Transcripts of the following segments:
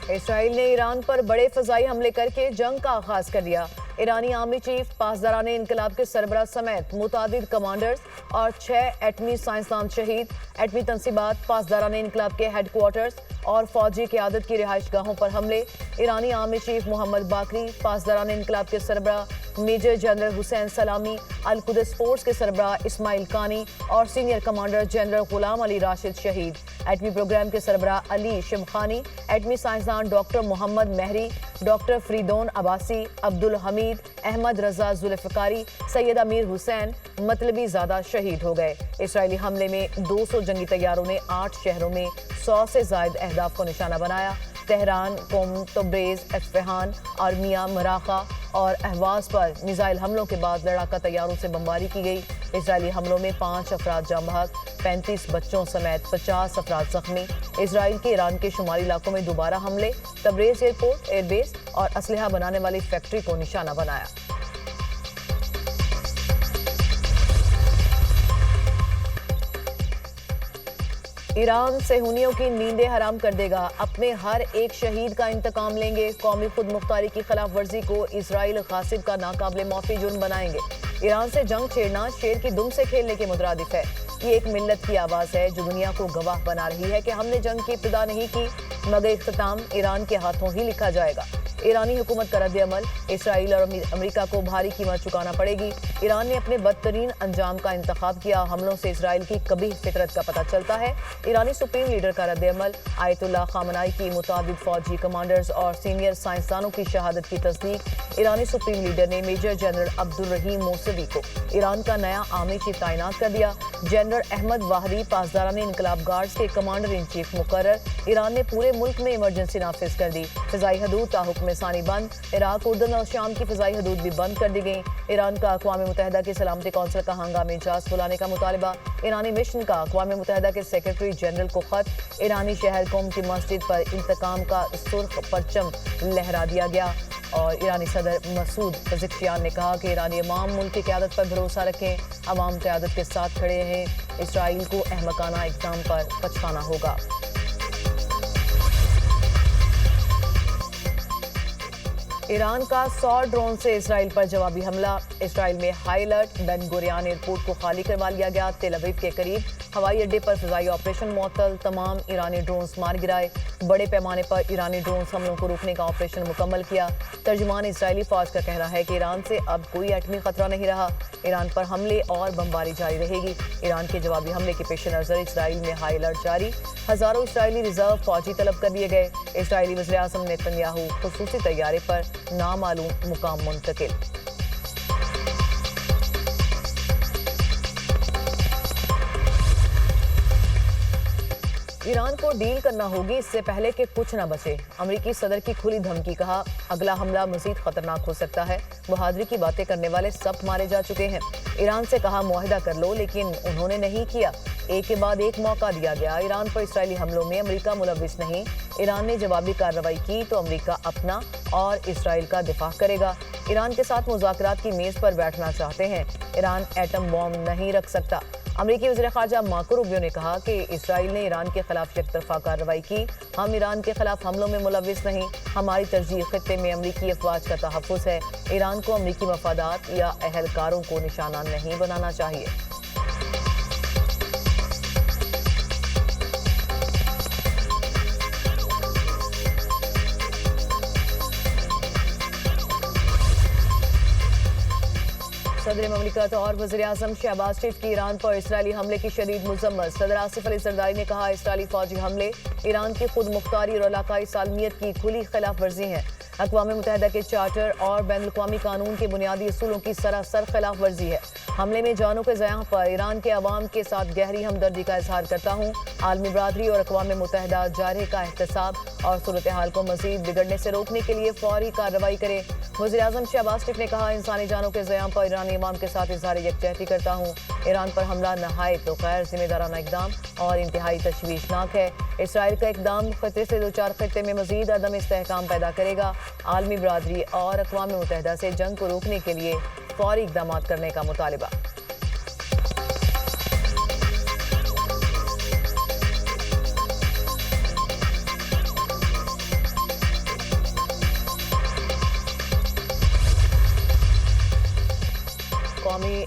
اسرائیل نے ایران پر بڑے فضائی حملے کر کے جنگ کا آغاز کر دیا۔ ایرانی آرمی چیف، پاسداران انقلاب کے سربراہ سمیت متعدد کمانڈرز اور 6 ایٹمی سائنسدان شہید۔ ایٹمی تنصیبات، پاسداران انقلاب کے ہیڈ کوارٹرز اور فوجی قیادت کی رہائش گاہوں پر حملے۔ ایرانی آرمی چیف محمد باقری، پاسداران انقلاب کے سربراہ میجر جنرل حسین سلامی، القدس فورس کے سربراہ اسماعیل قانی اور سینئر کمانڈر جنرل غلام علی راشد شہید۔ ایٹمی پروگرام کے سربراہ علی شمخانی، ایٹمی سائنسدان ڈاکٹر محمد مہری، ڈاکٹر فریدون عباسی، عبدالحمید، احمد رضا ذوالفقاری، سید امیر حسین مطلبی زادہ شہید ہو گئے۔ اسرائیلی حملے میں 200 جنگی طیاروں نے 8 شہروں میں 100 سے زائد اہداف کو نشانہ بنایا۔ تہران، قم، تبریز، اصفہان، ارمیا، مراغہ اور اہواز پر میزائل حملوں کے بعد لڑاکا طیاروں سے بمباری کی گئی۔ اسرائیلی حملوں میں 5 افراد جاں بحق، 35 بچوں سمیت 50 افراد زخمی۔ اسرائیل کے ایران کے شمالی علاقوں میں دوبارہ حملے، تبریز ایئرپورٹ، ایئر بیس اور اسلحہ بنانے والی فیکٹری کو نشانہ بنایا۔ ایران صہیونیوں کی نیندیں حرام کر دے گا، اپنے ہر ایک شہید کا انتقام لیں گے۔ قومی خود مختاری کی خلاف ورزی کو اسرائیل غاصب کا ناقابل معافی جرم بنائیں گے۔ ایران سے جنگ چھیڑنا شیر کی دم سے کھیلنے کے مترادف ہے۔ یہ ایک ملت کی آواز ہے جو دنیا کو گواہ بنا رہی ہے کہ ہم نے جنگ کی ابتدا نہیں کی، مگر اختتام ایران کے ہاتھوں ہی لکھا جائے گا۔ ایرانی حکومت کا رد عمل، اسرائیل اور امریکہ کو بھاری قیمت چکانا پڑے گی۔ ایران نے اپنے بدترین انجام کا انتخاب کیا۔ حملوں سے اسرائیل کی قبیح فطرت کا پتہ چلتا ہے۔ ایرانی سپریم لیڈر کا رد عمل، آیت اللہ خامنائی کی متعدد فوجی کمانڈرز اور سینئر سائنسدانوں کی شہادت کی تصدیق۔ ایرانی سپریم لیڈر نے میجر جنرل عبدالرحیم موسوی کو ایران کا نیا آرمی چیف تعینات کر دیا۔ جنرل احمد واحدی پاسداران انقلاب گارڈز کے کمانڈر ان چیف مقرر۔ ایران نے پورے ملک میں ایمرجنسی نافذ کر دی۔ فضائی حدود تا حکم ثانی بند۔ عراق، اردن اور شام کی فضائی حدود بھی بند کر دی گئیں۔ ایران کا اقوام متحدہ کی سلامتی کونسل کا ہنگامی اجلاس بلانے کا مطالبہ۔ ایرانی مشن کا اقوام متحدہ کے سیکرٹری جنرل کو خط۔ ایرانی شہر قم کی مسجد پر انتقام کا سرخ پرچم لہرا دیا گیا۔ اور ایرانی صدر مسعود پزشکیان نے کہا کہ ایرانی عوام ملک کی قیادت پر بھروسہ رکھیں، عوام قیادت کے ساتھ کھڑے ہیں، اسرائیل کو احمقانہ اقدام پر پچھتانا ہوگا۔ ایران کا 100 ڈرون سے اسرائیل پر جوابی حملہ۔ اسرائیل میں ہائی الرٹ، بین گوریان ایئرپورٹ کو خالی کروا لیا گیا۔ تل ابیب کے قریب ہوائی اڈے پر فضائی آپریشن معطل، تمام ایرانی ڈرونز مار گرائے۔ بڑے پیمانے پر ایرانی ڈرونز حملوں کو روکنے کا آپریشن مکمل کیا۔ ترجمان اسرائیلی فوج کا کہنا ہے کہ ایران سے اب کوئی ایٹمی خطرہ نہیں رہا۔ ایران پر حملے اور بمباری جاری رہے گی۔ ایران کے جوابی حملے کے پیش نظر اسرائیل میں ہائی الرٹ جاری، ہزاروں اسرائیلی ریزرو فوجی طلب کر لیے گئے۔ اسرائیلی وزیر اعظم نیتن یاہو خصوصی طیارے پر نامعلوم مقام منتقل۔ ایران کو ڈیل کرنا ہوگی اس سے پہلے کہ کچھ نہ بچے۔ امریکی صدر کی کھلی دھمکی، کہا اگلا حملہ مزید خطرناک ہو سکتا ہے۔ بہادری کی باتیں کرنے والے سب مارے جا چکے ہیں۔ ایران سے کہا معاہدہ کر لو، لیکن انہوں نے نہیں کیا۔ ایک کے بعد ایک موقع دیا گیا۔ ایران پر اسرائیلی حملوں میں امریکہ ملوث نہیں۔ ایران نے جوابی کارروائی کی تو امریکہ اپنا اور اسرائیل کا دفاع کرے گا۔ ایران کے ساتھ مذاکرات کی میز پر بیٹھنا چاہتے ہیں۔ ایران ایٹم بم نہیں رکھ سکتا۔ امریکی وزیر خارجہ مارکو روبیو نے کہا کہ اسرائیل نے ایران کے خلاف یک طرفہ کارروائی کی۔ ہم ایران کے خلاف حملوں میں ملوث نہیں۔ ہماری ترجیح خطے میں امریکی افواج کا تحفظ ہے۔ ایران کو امریکی مفادات یا اہلکاروں کو نشانہ نہیں بنانا چاہیے۔ صدر مملکت اور وزیر اعظم شہباز شریف کی ایران پر اسرائیلی حملے کی شدید مذمت۔ صدر آصف علی زرداری نے کہا اسرائیلی فوجی حملے ایران کی خود مختاری اور علاقائی سالمیت کی کھلی خلاف ورزی ہیں، اقوام متحدہ کے چارٹر اور بین الاقوامی قانون کے بنیادی اصولوں کی سراسر خلاف ورزی ہے۔ حملے میں جانوں کے ضیاع پر ایران کے عوام کے ساتھ گہری ہمدردی کا اظہار کرتا ہوں۔ عالمی برادری اور اقوام متحدہ جارحے کا احتساب اور صورتحال کو مزید بگڑنے سے روکنے کے لیے فوری کارروائی کرے۔ وزیر اعظم شہباز شریف نے کہا انسانی جانوں کے ضیاع پر ایرانی عوام کے ساتھ اظہار یکجہتی کرتا ہوں۔ ایران پر حملہ نہایت غیر ذمہ دارانہ اقدام اور انتہائی تشویشناک ہے۔ اسرائیل کا اقدام خطے سے دوچار خطے میں مزید عدم استحکام پیدا کرے گا۔ عالمی برادری اور اقوام متحدہ سے جنگ کو روکنے کے لیے فوری اقدامات کرنے کا مطالبہ۔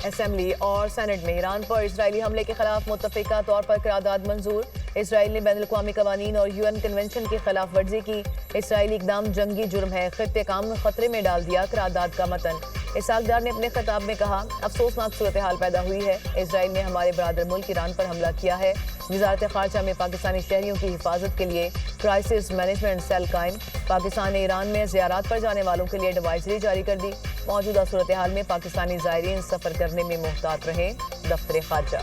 اسمبلی اور سینٹ میں ایران پر اسرائیلی حملے کے خلاف متفقہ طور پر قرارداد منظور۔ اسرائیل نے بین الاقوامی قوانین اور UN کنونشن کی خلاف ورزی کی۔ اسرائیلی اقدام جنگی جرم ہے، خطے کا امن خطرے میں ڈال دیا قرارداد کا متن۔ اسحاق ڈار نے اپنے خطاب میں کہا، افسوسناک صورتحال پیدا ہوئی ہے، اسرائیل نے ہمارے برادر ملک ایران پر حملہ کیا ہے۔ وزارت خارجہ میں پاکستانی شہریوں کی حفاظت کے لیے کرائسس مینجمنٹ سیل قائم۔ پاکستان نے ایران میں زیارات پر جانے والوں کے لیے ایڈوائزری جاری کر دی۔ موجودہ صورتحال میں پاکستانی زائرین سفر کرنے میں محتاط رہیں، دفتر خارجہ۔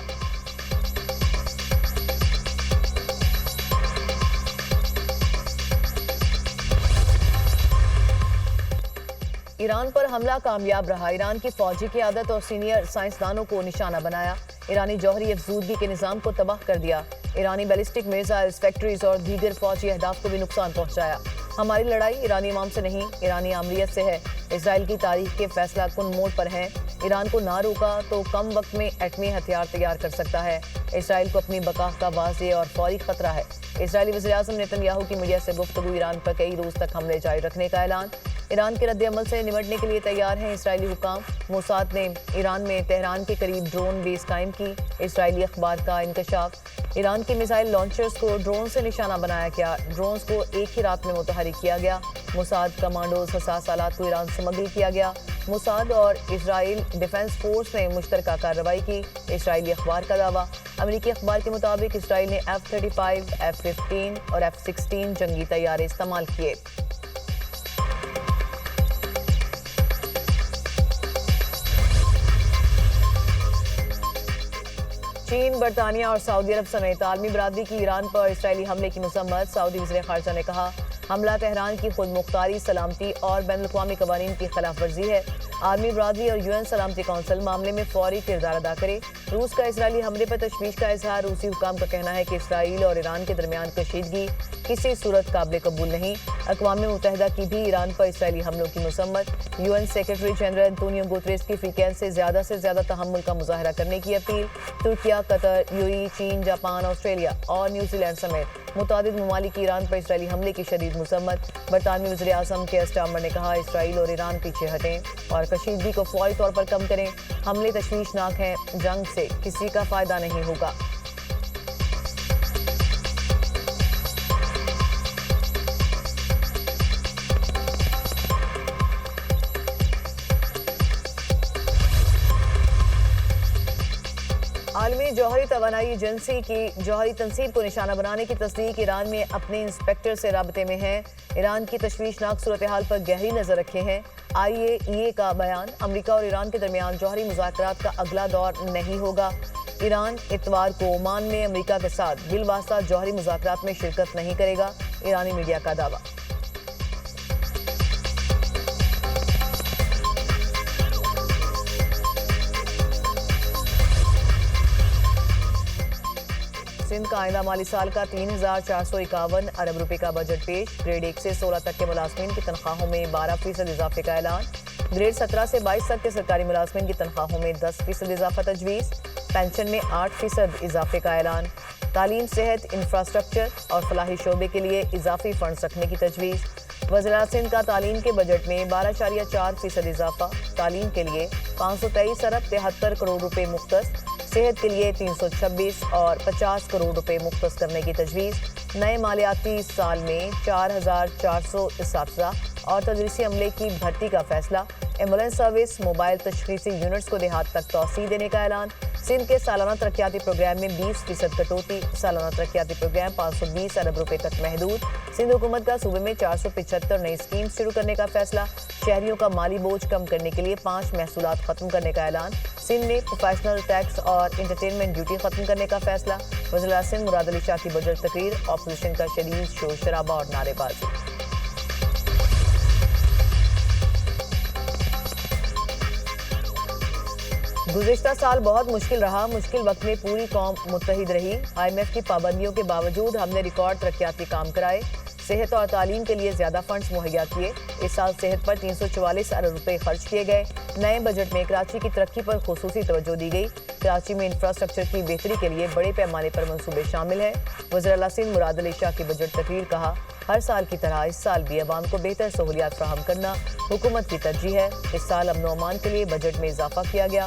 ایران پر حملہ کامیاب رہا، ایران کی فوجی قیادت اور سینئر سائنسدانوں کو نشانہ بنایا، ایرانی جوہری افزودگی کے نظام کو تباہ کر دیا، ایرانی بیلسٹک میزائلز فیکٹریز اور دیگر فوجی اہداف کو بھی نقصان پہنچایا۔ ہماری لڑائی ایرانی عوام سے نہیں، ایرانی آمریت سے ہے۔ اسرائیل کی تاریخ کے فیصلہ کن موڑ پر ہیں، ایران کو نہ روکا تو کم وقت میں ایٹمی ہتھیار تیار کر سکتا ہے۔ اسرائیل کو اپنی بقا کا واضح اور فوری خطرہ ہے۔ اسرائیلی وزیراعظم نیتن یاہو کی میڈیا سے گفتگو، ایران پر کئی روز تک حملے جاری رکھنے کا اعلان۔ ایران کے رد عمل سے نمٹنے کے لیے تیار ہیں اسرائیلی حکام۔ موساد نے ایران میں تہران کے قریب ڈرون بیس قائم کی، اسرائیلی اخبار کا انکشاف۔ ایران کے میزائل لانچرز کو ڈرون سے نشانہ بنایا گیا، ڈرونز کو ایک ہی رات میں متحرک کیا گیا۔ موساد کمانڈوز حساس آلات کو ایران سے اسمگل کیا گیا۔ موساد اور اسرائیل ڈیفنس فورس نے مشترکہ کارروائی کی، اسرائیلی اخبار کا دعویٰ۔ امریکی اخبار کے مطابق اسرائیل نے F-35، F-15 اور F-16 جنگی طیارے استعمال کیے۔ چین، برطانیہ اور سعودی عرب سمیت عالمی برادری کی ایران پر اسرائیلی حملے کی مذمت۔ سعودی وزیر خارجہ نے کہا، حملہ تہران کی خود مختاری، سلامتی اور بین الاقوامی قوانین کی خلاف ورزی ہے۔ عالمی برادری اور UN سلامتی کونسل معاملے میں فوری کردار ادا کرے۔ روس کا اسرائیلی حملے پر تشویش کا اظہار، روسی حکام کا کہنا ہے کہ اسرائیل اور ایران کے درمیان کشیدگی کسی صورت قابل قبول نہیں۔ اقوام متحدہ کی بھی ایران پر اسرائیلی حملوں کی مذمت۔ UN سیکرٹری جنرل انطونیو گوتریس کی فی کین سے زیادہ تحمل کا مظاہرہ کرنے کی اپیل۔ ترکیہ، قطر، UAE، چین، جاپان، آسٹریلیا اور نیوزی لینڈ سمیت متعدد ممالک کی ایران پر اسرائیلی حملے کی شدید مذمت۔ برطانوی وزیر اعظم کیئر سٹارمر نے کہا، اسرائیل اور ایران پیچھے ہٹیں اور کشیدگی کو فوری طور پر کم کریں۔ حملے تشویشناک ہیں، جنگ سے کسی کا فائدہ نہیں ہوگا۔ عالمی جوہری توانائی ایجنسی کی جوہری تنصیب کو نشانہ بنانے کی تصدیق، ایران میں اپنے انسپیکٹر سے رابطے میں ہے، ایران کی تشویشناک صورتحال پر گہری نظر رکھے ہیں۔ IAEA کا بیان، امریکہ اور ایران کے درمیان جوہری مذاکرات کا اگلا دور نہیں ہوگا۔ ایران اتوار کو عمان میں امریکہ کے ساتھ بالواسطہ جوہری مذاکرات میں شرکت نہیں کرے گا، ایرانی میڈیا کا دعویٰ۔ سندھ کا آئندہ مالی سال کا 3,451 ارب روپے کا بجٹ پیش، گریڈ 1 سے 16 تک کے ملازمین کی تنخواہوں میں 12% اضافے کا اعلان، گریڈ 17 سے 22 تک کے سرکاری ملازمین کی تنخواہوں میں 10% اضافہ تجویز، پینشن میں 8% اضافے کا اعلان، تعلیم، صحت، انفراسٹرکچر اور فلاحی شعبے کے لیے اضافی فنڈز رکھنے کی تجویز۔ وزارت سندھ کا تعلیم کے بجٹ میں 12.4% اضافہ، تعلیم کے لیے 523 ارب 73 کروڑ روپے مختص، صحت کے لیے 326 اور 50 کروڑ روپے مختص کرنے کی تجویز۔ نئے مالیاتی سال میں 4,400 اساتذہ اور تدریسی عملے کی بھرتی کا فیصلہ، ایمبولینس سروس، موبائل تشخیصی یونٹس کو دیہات تک توسیع دینے کا اعلان۔ سندھ کے سالانہ ترقیاتی پروگرام میں 20% کٹوتی، سالانہ ترقیاتی پروگرام 520 ارب روپے تک محدود۔ سندھ حکومت کا صوبے میں 475 نئی اسکیم شروع کرنے کا فیصلہ، شہریوں کا مالی بوجھ کم کرنے کے لیے 5 محصولات ختم کرنے کا اعلان۔ سندھ میں پروفیشنل ٹیکس اور انٹرٹینمنٹ ڈیوٹی ختم کرنے کا فیصلہ، وزیر اعظم سندھ مراد علی شاہ کی بجٹ تقریر، اپوزیشن کا شدید شور شرابہ اور نعرے بازی۔ گزشتہ سال بہت مشکل رہا، مشکل وقت میں پوری قوم متحد رہی، IMF کی پابندیوں کے باوجود ہم نے ریکارڈ ترقیاتی کام کرائے، صحت اور تعلیم کے لیے زیادہ فنڈز مہیا کیے، اس سال صحت پر 344 ارب روپے خرچ کیے گئے۔ نئے بجٹ میں کراچی کی ترقی پر خصوصی توجہ دی گئی، کراچی میں انفراسٹرکچر کی بہتری کے لیے بڑے پیمانے پر منصوبے شامل ہیں۔ وزیر اعلیٰ سندھ مراد علی شاہ کی بجٹ تقریر، کہا، ہر سال کی طرح اس سال بھی عوام کو بہتر سہولیات فراہم کرنا حکومت کی ترجیح ہے، اس سال امن و امان کے لیے بجٹ میں اضافہ کیا گیا،